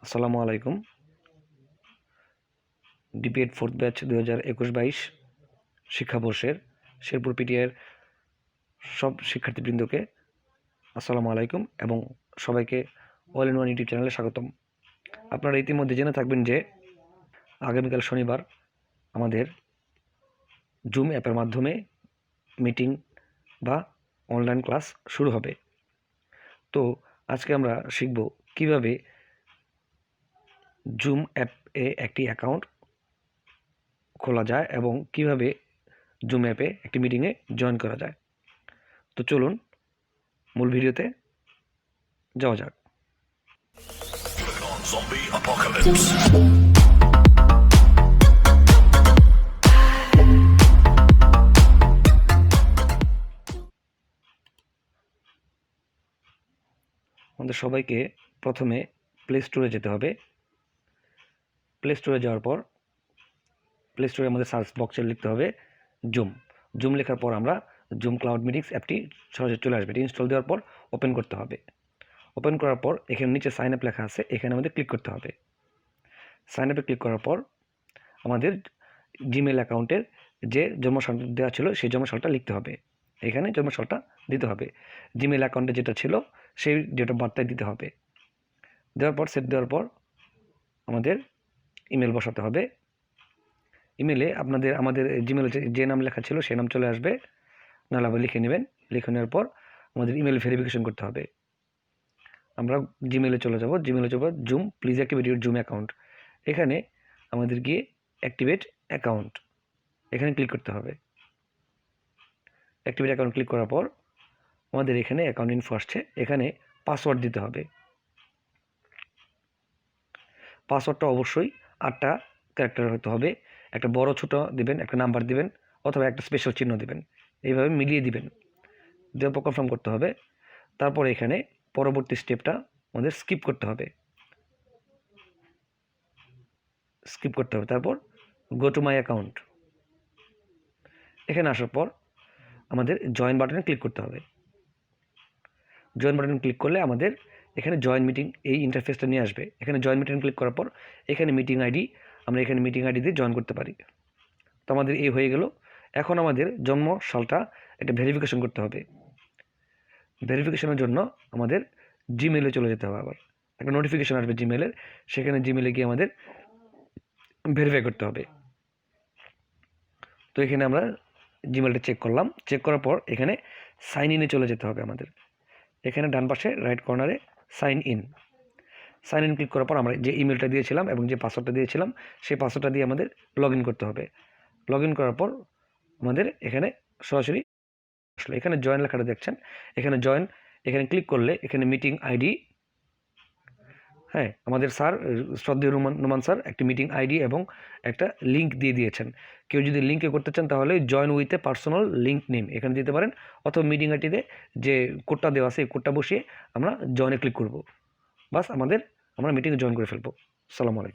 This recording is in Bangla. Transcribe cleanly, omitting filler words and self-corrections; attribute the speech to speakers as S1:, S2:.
S1: আসসালামু আলাইকুম। ডিপিএড ফোর্থ ব্যাচ 2021-22 শিক্ষাবর্ষের শেরপুর পিটিআইয়ের সব শিক্ষার্থীবৃন্দকে আসসালামু আলাইকুম এবং সবাইকে অল ইন ওয়ান ইউটিউব চ্যানেলে স্বাগতম। আপনারা ইতিমধ্যে জেনে থাকবেন যে আগামীকাল শনিবার আমাদের জুম অ্যাপের মাধ্যমে মিটিং বা অনলাইন ক্লাস শুরু হবে। তো আজকে আমরা শিখব কিভাবে জুম অ্যাপে একটি অ্যাকাউন্ট খোলা যায় এবং কিভাবে জুম অ্যাপে একটি মিটিংয়ে জয়েন করা যায়। তো চলুন মূল ভিডিওতে যাওয়া যাক। আমাদের সবাইকে প্রথমে প্লে স্টোরে যেতে হবে। প্লে স্টোরে যাওয়ার পর প্লে স্টোরে আমাদের সার্চ বক্সে লিখতে হবে জুম লেখার পর আমরা জুম ক্লাউড মিটিংস অ্যাপটি সহজে চলে আসবে। ইনস্টল দেওয়ার পর ওপেন করতে হবে। ওপেন করার পর এখানে নিচে সাইন আপ লেখা আছে, এখানে আমাদের ক্লিক করতে হবে। সাইন আপে ক্লিক করার পর আমাদের জিমেল অ্যাকাউন্টের যে জন্মসাল দেওয়া ছিল সেই জন্মসালটা লিখতে হবে। এখানে জন্মসালটা দিতে হবে। জিমেল অ্যাকাউন্টে যেটা ছিল সেই ডেট অফ বার্থটাই দিতে হবে। দেওয়ার পর সেট দেওয়ার পর আমাদের ইমেল বসাতে হবে। ইমেলে আমাদের জিমেলে যে নাম লেখা ছিল সেই নাম চলে আসবে, নাহলে আবার লিখে নেবেন। লিখে নেওয়ার পর আমাদের ইমেল ভেরিফিকেশন করতে হবে। আমরা জিমেলে চলে যাব। Zoom please activate your zoom account. এখানে আমাদের গিয়ে অ্যাক্টিভেট অ্যাকাউন্ট এখানে ক্লিক করতে হবে। অ্যাক্টিভেট অ্যাকাউন্ট ক্লিক করার পর আমাদের এখানে অ্যাকাউন্ট ইনফো আসছে, এখানে পাসওয়ার্ড দিতে হবে। পাসওয়ার্ডটা অবশ্যই 8টা ক্যারেক্টার হতে হবে। একটা বড় ছোট দিবেন, একটা নাম্বার দিবেন অথবা একটা স্পেশাল চিহ্ন দিবেন, এইভাবে মিলিয়ে দিবেন। দেওয়ার পর কনফার্ম করতে হবে। তারপর এখানে পরবর্তী স্টেপটা আমাদের স্কিপ করতে হবে। তারপর গো টু মাই অ্যাকাউন্ট এখানে আসার পর আমাদের জয়েন বাটনে ক্লিক করতে হবে। জয়েন বাটনে ক্লিক করলে আমাদের এখানে জয়েন মিটিং এই ইন্টারফেসটা নিয়ে আসবে। এখানে জয়েন মিটিং ক্লিক করার পর এখানে মিটিং আইডি, আমরা এখানে মিটিং আইডি দিয়ে জয়েন করতে পারি। তো আমাদের এই হয়ে গেল। এখন আমাদের জন্ম সালটা এটা ভেরিফিকেশন করতে হবে। ভেরিফিকেশনের জন্য আমাদের জিমেলে চলে যেতে হবে। আবার একটা নোটিফিকেশন আসবে জিমেলের, সেখানে জিমেলে গিয়ে আমাদের ভেরিফাই করতে হবে। তো এখানে আমরা জিমেলটা চেক করলাম। চেক করার পর এখানে সাইন ইনে চলে যেতে হবে আমাদের। এখানে ডান পাশে রাইট কর্নারে সাইন ইন ক্লিক করার পর আমরা যে ইমেলটা দিয়েছিলাম এবং যে পাসওয়ার্ডটা দিয়েছিলাম সেই পাসওয়ার্ডটা দিয়ে আমাদের লগ ইন করতে হবে। লগ ইন করার পর আমাদের এখানে সরাসরি আসলে এখানে জয়েন লেখাটা দেখছেন, এখানে জয়েন এখানে ক্লিক করলে এখানে মিটিং আইডি, হ্যাঁ আমাদের স্যার শ্রদ্ধেয় নোমান স্যার একটি মিটিং আইডি এবং একটা লিঙ্ক দিয়ে দিয়েছেন। কেউ যদি লিঙ্কে করতে চান তাহলে join with a personal link name এখানে দিতে পারেন, অথবা মিটিং আইডিতে যে কোডটা দেওয়া আছে এই কোডটা বসিয়ে আমরা জয়েনে ক্লিক করব। বাস আমরা মিটিংয়ে জয়েন করে ফেলবো। আসসালামু আলাইকুম।